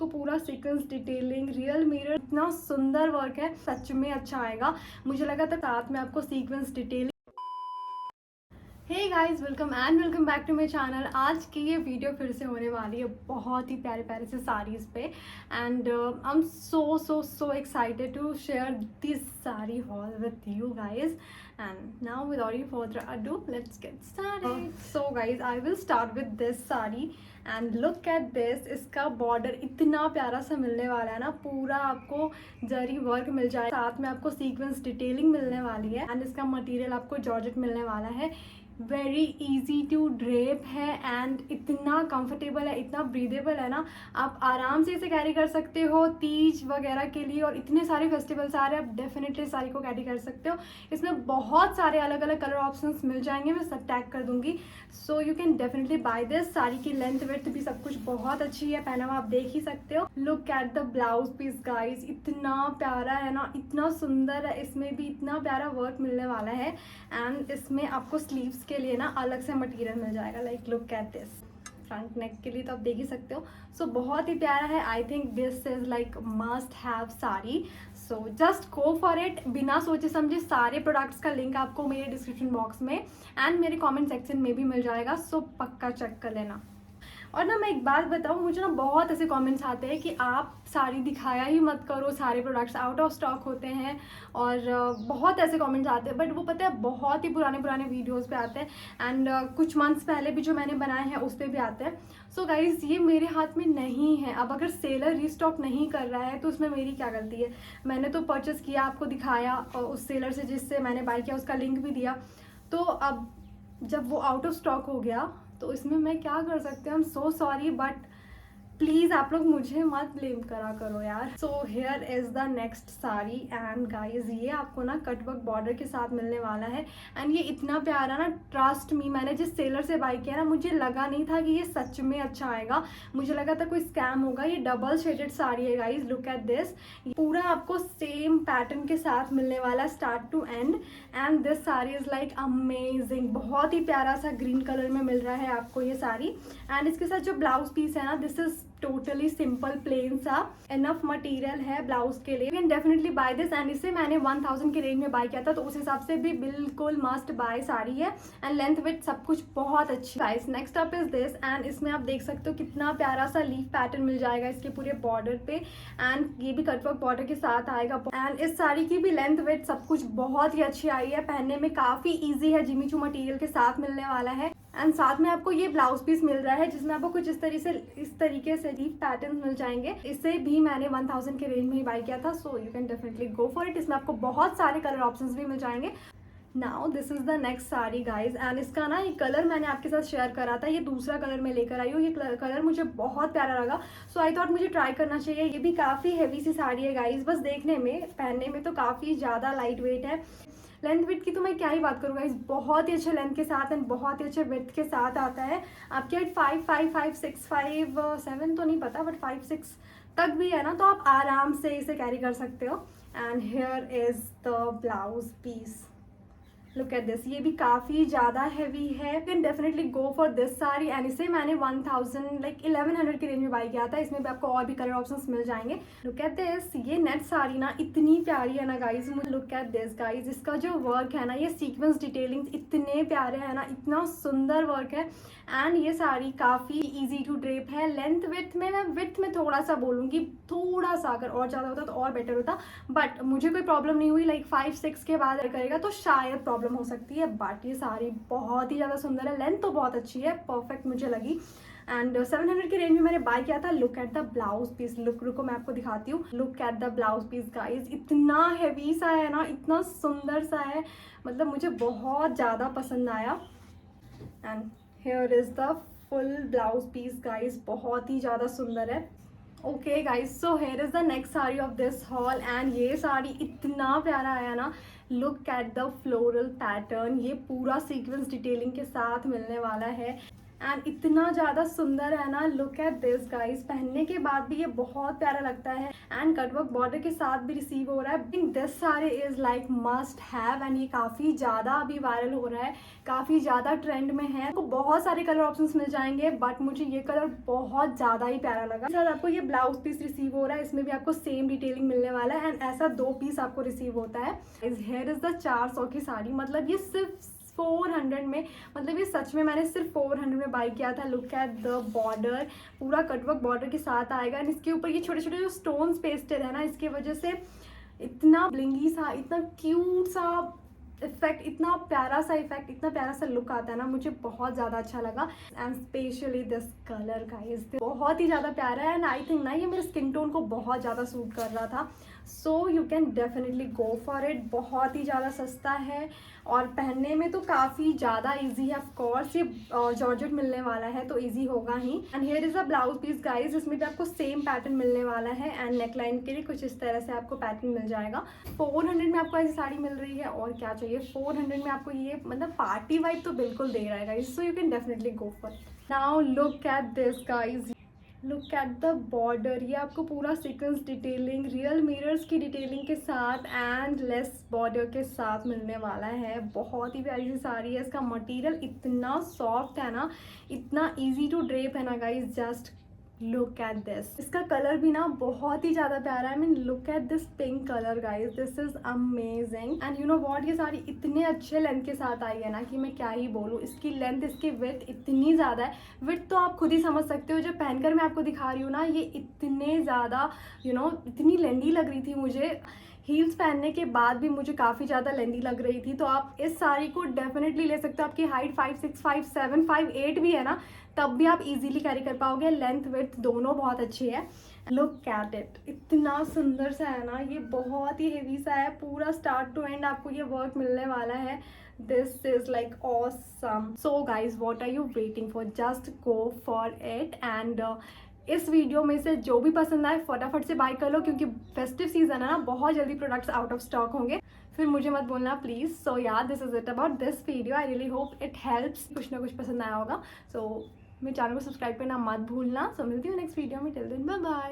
को पूरा sequence detailing, real mirror, इतना सुंदर वर्क है, सच में अच्छा आएगा। मुझे लगा था साथ में आपको sequence detailing. Hey guys, welcome back to my channel. आज की ये वीडियो फिर से होने वाली है बहुत ही प्यारे प्यारे से साड़ीज़ पे, and I am so excited to share this sari haul with you guys. And now without any further ado, let's get started. So guys, I will start with this sari and look at this. इसका border इतना प्यारा सा मिलने वाला है ना, पूरा आपको जरी वर्क मिल जाए, साथ में आपको सीक्वेंस डिटेलिंग मिलने वाली है, एंड इसका मटेरियल आपको जॉर्जेट मिलने वाला है। वेरी इजी टू ड्रेप है एंड इतना कंफर्टेबल है, इतना ब्रीदेबल है ना, आप आराम से इसे कैरी कर सकते हो तीज वगैरह के लिए, और इतने सारे फेस्टिवल्स आ रहे हैं, आप डेफिनेटली साड़ी को कैरी कर सकते हो। इसमें बहुत सारे अलग अलग कलर ऑप्शंस मिल जाएंगे, मैं सब टैग कर दूंगी, so you can definitely buy this. Sari की लेंथ वेथ भी सब कुछ बहुत अच्छी है, पहना हुआ आप देख ही सकते हो। Look at the blouse piece guys, इतना प्यारा है ना, इतना सुंदर है, इसमें भी इतना प्यारा वर्क मिलने वाला है, एंड इसमें आपको स्लीव्स के लिए ना अलग से मटेरियल मिल जाएगा। Like look at this, front नेक के लिए तो आप देख ही सकते हो। सो बहुत ही प्यारा है। I think this is like must have sari, so just go for it. बिना सोचे समझे सारे प्रोडक्ट्स का लिंक आपको मेरे डिस्क्रिप्शन बॉक्स में एंड मेरे कमेंट सेक्शन में भी मिल जाएगा, सो पक्का चेक कर लेना। और ना मैं एक बात बताऊँ, मुझे ना बहुत ऐसे कमेंट्स आते हैं कि आप साड़ी दिखाया ही मत करो, सारे प्रोडक्ट्स आउट ऑफ स्टॉक होते हैं, और बहुत ऐसे कमेंट्स आते हैं, बट वो पता है बहुत ही पुराने वीडियोस पे आते हैं, एंड कुछ मंथ्स पहले भी जो मैंने बनाए हैं उस पर भी आते हैं। सो गाइज, ये मेरे हाथ में नहीं है। अब अगर सेलर रीस्टॉक नहीं कर रहा है तो उसमें मेरी क्या गलती है? मैंने तो परचेस किया, आपको दिखाया, और उस सेलर से जिससे मैंने बाय किया उसका लिंक भी दिया, तो अब जब वो आउट ऑफ स्टॉक हो गया तो इसमें मैं क्या कर सकती हूँ? आई am so sorry, but please आप लोग मुझे मत ब्लेम करा करो यार। So here is the next sari, and guys ये आपको ना कटवर्क बॉर्डर के साथ मिलने वाला है, एंड ये इतना प्यारा ना, ट्रस्ट मी, मैंने जिस सेलर से बाय किया ना, मुझे लगा नहीं था कि ये सच में अच्छा आएगा, मुझे लगा था कोई स्कैम होगा। ये डबल शेडेड साड़ी है गाइज, लुक एट दिस। पूरा आपको सेम पैटर्न के साथ मिलने वाला है start to end, and this sari is like amazing. बहुत ही प्यारा सा ग्रीन कलर में मिल रहा है आपको ये साड़ी, एंड इसके साथ जो ब्लाउज पीस है ना, this is totally simple plain सा, इनफ मटेरियल है ब्लाउज के लिए। You can definitely buy this, and इसे मैंने 1000 के रेंज में बाय किया था, तो उस हिसाब से भी बिल्कुल मस्ट बाय साड़ी है, एंड लेंथ विथ सब कुछ बहुत अच्छी। Guys, next up is this, and इसमें आप देख सकते हो कितना प्यारा सा लीफ पैटर्न मिल जाएगा इसके पूरे बॉर्डर पे, एंड ये भी कटवर्क बॉर्डर के साथ आएगा, एंड इस साड़ी की भी लेंथ विथ सब कुछ बहुत ही अच्छी आई है, पहनने में काफी ईजी है, जिमी चू मटीरियल के साथ मिलने वाला है, एंड साथ में आपको ये ब्लाउज पीस मिल रहा है जिसमें आपको कुछ इस तरीके से लीफ पैटर्न मिल जाएंगे। इसे भी मैंने 1000 के रेंज में ही बाय किया था, सो you can definitely go for it. इसमें आपको बहुत सारे कलर ऑप्शंस भी मिल जाएंगे। Now this is the next sari guys, and इसका ना ये कलर मैंने आपके साथ शेयर करा था, ये दूसरा कलर मैं लेकर आई हूँ। ये कलर मुझे बहुत प्यारा लगा, सो आई थॉट मुझे ट्राई करना चाहिए। ये भी काफ़ी हैवी सी साड़ी है गाइज, बस देखने में, पहनने में तो काफ़ी ज़्यादा लाइट वेट है। लेंथ विथ की तो मैं क्या ही बात करूँ गाइज, बहुत ही अच्छे लेंथ के साथ एंड बहुत ही अच्छे विथ के साथ आता है। आपके हाइट 5, 5, 5, 6, 5, 7 तो नहीं पता, बट 5, 6 तक भी है ना, तो आप आराम से इसे कैरी कर सकते हो। And here is the blouse piece, look at this. ये भी काफ़ी ज़्यादा हैवी है, you can definitely go for this sari, and इसे मैंने 1100 के रेंज में बाय किया था। इसमें भी आपको और भी कलर ऑप्शंस मिल जाएंगे। लुक एट दिस, ये नेट साड़ी ना इतनी प्यारी है ना guys, look at this guys, इसका जो वर्क है ना, ये सीक्वेंस डिटेलिंग इतने प्यारे है ना, इतना सुंदर वर्क है, एंड ये साड़ी काफ़ी इजी टू ड्रेप है। लेंथ विथ में मैं थोड़ा सा बोलूँगी, थोड़ा सा अगर और ज़्यादा होता तो और बेटर होता, बट मुझे कोई प्रॉब्लम नहीं हुई। लाइक 5, 6 के बाद करेगा तो शायद प्रॉब्लम हो सकती है, बट ये साड़ी बहुत ही ज़्यादा सुंदर है, लेंथ तो बहुत अच्छी है, परफेक्ट मुझे लगी, एंड 700 के रेंज में मैंने बाय किया था। Look at the blouse piece, रुको मैं आपको दिखाती हूँ। Look at the blouse piece guys, इतना हैवी सा है ना, इतना सुंदर सा है, मतलब मुझे बहुत ज़्यादा पसंद आया। And here is the full blouse piece guys, बहुत ही ज़्यादा सुंदर है। Okay guys, so here is the next sari of this haul, and ये साड़ी इतना प्यारा आया ना, look at the floral pattern, ये पूरा सीक्वेंस डिटेलिंग के साथ मिलने वाला है। एंड इतना ज़्यादा सुंदर है ना, लुक एट दिस गाइस। पहनने के बाद भी ये बहुत प्यारा लगता है एंड कटवर्क बॉर्डर के साथ भी रिसीव हो रहा है। This sari is like must have and ये काफ़ी ज़्यादा अभी वायरल हो रहा है, काफ़ी ज़्यादा ट्रेंड में है। तो बहुत सारे कलर ऑप्शंस मिल जाएंगे बट मुझे ये कलर बहुत ज़्यादा ही प्यारा लगा। सर आपको ये ब्लाउज पीस रिसीव हो रहा है, इसमें भी आपको सेम डिटेलिंग मिलने वाला है एंड ऐसा 2 पीस आपको रिसीव होता है। हेयर इज द 400 की साड़ी, मतलब ये सिर्फ 400 में, मतलब ये सच में मैंने सिर्फ 400 में बाई किया था। लुक एट द बॉर्डर, पूरा कटवर्क बॉर्डर के साथ आएगा एंड इसके ऊपर ये छोटे छोटे जो स्टोन्स पेस्टेड है ना, इसकी वजह से इतना ब्लिंगी सा, इतना क्यूट सा इफेक्ट, इतना प्यारा सा इफेक्ट, इतना प्यारा सा लुक आता है ना, मुझे बहुत ज़्यादा अच्छा लगा। And specially this colour guys, बहुत ही ज़्यादा प्यारा है एंड आई थिंक ना ये मेरे स्किन टोन को बहुत ज़्यादा सूट कर रहा था। सो you can definitely go for it. बहुत ही ज़्यादा सस्ता है और पहनने में तो काफ़ी ज़्यादा ईजी है। ऑफकोर्स ये जॉर्जेट मिलने वाला है तो ईजी होगा ही। And here is a blouse piece guys, इसमें भी आपको सेम पैटर्न मिलने वाला है एंड नेकलाइन के लिए कुछ इस तरह से आपको पैटर्न मिल जाएगा। 400 में आपको ऐसी साड़ी मिल रही है और क्या चाहिए। 400 में आपको ये मतलब पार्टी वाइब तो बिल्कुल दे रहा है guys. So you can definitely go for. Now look at this guys, look at the border. ये आपको पूरा सीक्वेंस डिटेलिंग, रियल मिरर्स की डिटेलिंग के साथ एंड लेस बॉर्डर के साथ मिलने वाला है। बहुत ही प्यारी सी साड़ी है। इसका मटेरियल इतना सॉफ्ट है ना, इतना इजी टू ड्रेप है ना guys, just look at this. इसका कलर भी ना बहुत ही ज़्यादा प्यारा है। I mean look at this pink colour guys, this is amazing. And you know what, ये साड़ी इतने अच्छे लेंथ के साथ आई है ना कि मैं क्या ही बोलूँ। इसकी लेंथ, इसकी विड्थ इतनी ज़्यादा है। विड्थ तो आप खुद ही समझ सकते हो, जब पहनकर मैं आपको दिखा रही हूँ ना, ये इतने ज़्यादा इतनी लेंदी लग रही थी मुझे। हील्स पहनने के बाद भी मुझे काफ़ी ज़्यादा लेंदी लग रही थी। तो आप इस साड़ी को डेफिनेटली ले सकते हो। आपकी हाइट 5'6", 5'7", 5'8" भी है ना, तब भी आप इजीली कैरी कर पाओगे। लेंथ विड्थ दोनों बहुत अच्छी है। लुक एट इट, इतना सुंदर सा है ना, ये बहुत ही हेवी सा है। पूरा स्टार्ट टू एंड आपको ये वर्क मिलने वाला है। This is like awesome. So guys, what are you waiting for? Just go for it. And इस वीडियो में से जो भी पसंद आए फटाफट से बाय कर लो, क्योंकि फेस्टिव सीजन है ना, बहुत जल्दी प्रोडक्ट्स आउट ऑफ स्टॉक होंगे। फिर मुझे मत बोलना प्लीज़। सो या this is it about this video. I really hope it helps, कुछ ना कुछ पसंद आया होगा। सो मेरे चैनल को सब्सक्राइब करना मत भूलना। सो मिलती हूँ नेक्स्ट वीडियो में। Till then bye bye.